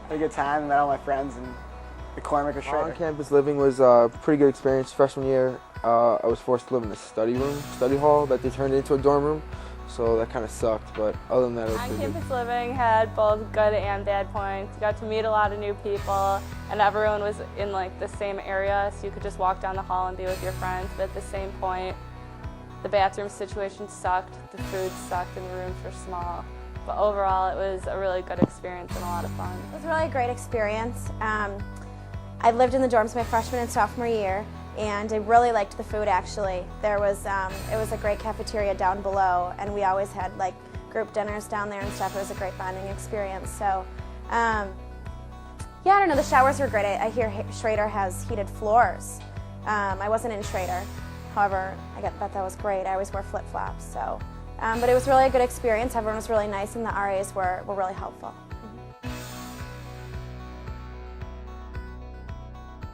Had a good time, met all my friends, and McCormick was straight. On-campus living was a pretty good experience. Freshman year, I was forced to live in a study hall that they turned into a dorm room, so that kind of sucked, but other than that, it was pretty good. On-campus living had both good and bad points. You got to meet a lot of new people, and everyone was in like the same area, so you could just walk down the hall and be with your friends, but at the same point, the bathroom situation sucked, the food sucked, and the rooms were small. But overall, it was a really good experience and a lot of fun. It was a really great experience. I lived in the dorms my freshman and sophomore year, and I really liked the food actually. It was a great cafeteria down below, and we always had like group dinners down there and stuff. It was a great bonding experience. So, yeah, I don't know, the showers were great. I hear Schrader has heated floors. I wasn't in Schrader. However, I thought that was great. I always wore flip-flops. So, but it was really a good experience. Everyone was really nice, and the RAs were really helpful.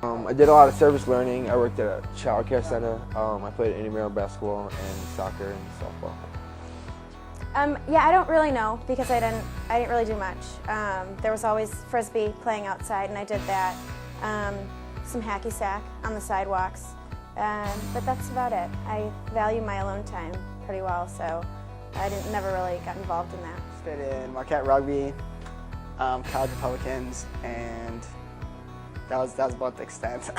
I did a lot of service learning. I worked at a child care center. I played intramural basketball and soccer and softball. Yeah, I don't really know because I didn't really do much. There was always frisbee playing outside, and I did that. Some hacky sack on the sidewalks, but that's about it. I value my alone time pretty well, so I never really got involved in that. Stayed in Marquette Rugby, College Republicans, and that was about the extent.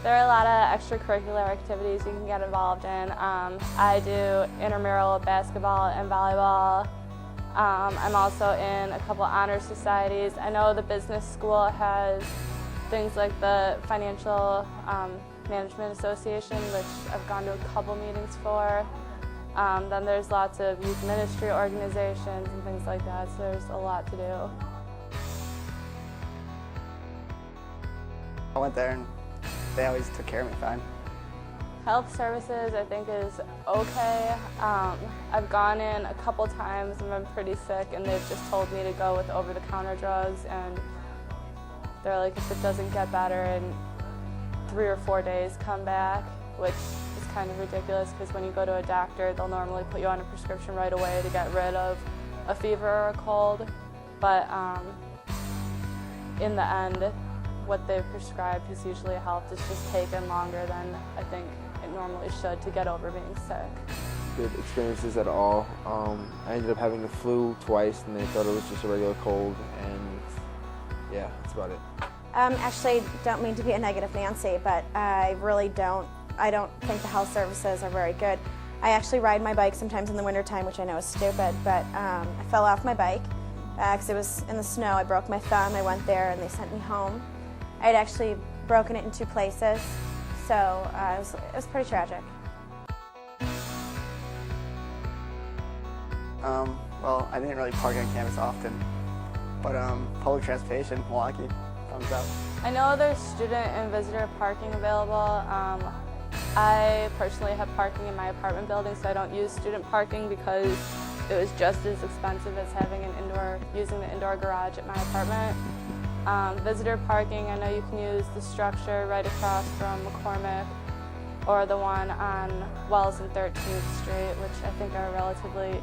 There are a lot of extracurricular activities you can get involved in. I do intramural basketball and volleyball. I'm also in a couple honor societies. I know the business school has things like the Financial Management Association, which I've gone to a couple meetings for. Then there's lots of youth ministry organizations and things like that, so there's a lot to do. I went there and they always took care of me fine. Health services I think is okay. I've gone in a couple times and been pretty sick, and they've just told me to go with over-the-counter drugs, and they're like, if it doesn't get better in 3 or 4 days, come back, which is kind of ridiculous because when you go to a doctor, they'll normally put you on a prescription right away to get rid of a fever or a cold, but in the end, what they've prescribed has usually helped. It's just taken longer than I think it normally should to get over being sick. Good experiences at all. I ended up having the flu twice, and they thought it was just a regular cold, and yeah, that's about it. Actually, don't mean to be a negative Nancy, but I don't think the health services are very good. I actually ride my bike sometimes in the wintertime, which I know is stupid, but I fell off my bike because it was in the snow. I broke my thumb. I went there and they sent me home. I had actually broken it in 2 places, so it was pretty tragic. Well, I didn't really park on campus often, but public transportation, Milwaukee, thumbs up. I know there's student and visitor parking available. I personally have parking in my apartment building, so I don't use student parking because it was just as expensive as using the indoor garage at my apartment. Visitor parking, I know you can use the structure right across from McCormick or the one on Wells and 13th Street, which I think are relatively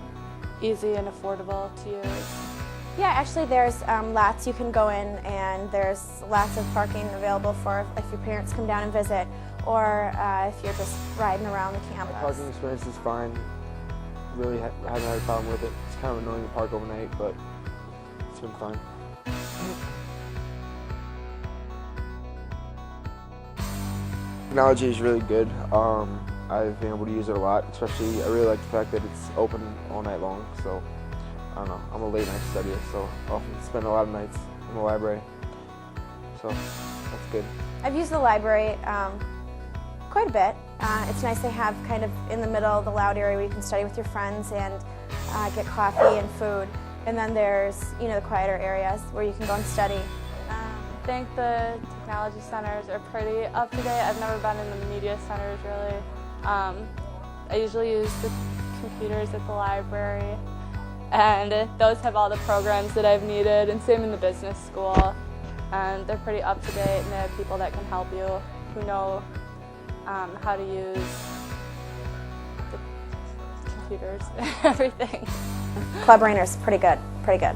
easy and affordable to use. Yeah, actually there's lots you can go in, and there's lots of parking available for if your parents come down and visit, or if you're just riding around the campus. My parking experience is fine. Really haven't had a problem with it. It's kind of annoying to park overnight, but it's been fine. Technology is really good. I've been able to use it a lot, especially I really like the fact that it's open all night long, so I don't know, I'm a late night studier, so I often spend a lot of nights in the library, so that's good. I've used the library quite a bit. It's nice they have kind of in the middle, the loud area where you can study with your friends and get coffee and food, and then there's the quieter areas where you can go and study. I think the technology centers are pretty up to date. I've never been in the media centers really. I usually use the computers at the library, and those have all the programs that I've needed, and same in the business school. And they're pretty up to date, and they have people that can help you who know how to use the computers and everything. Club Rainer's pretty good, pretty good.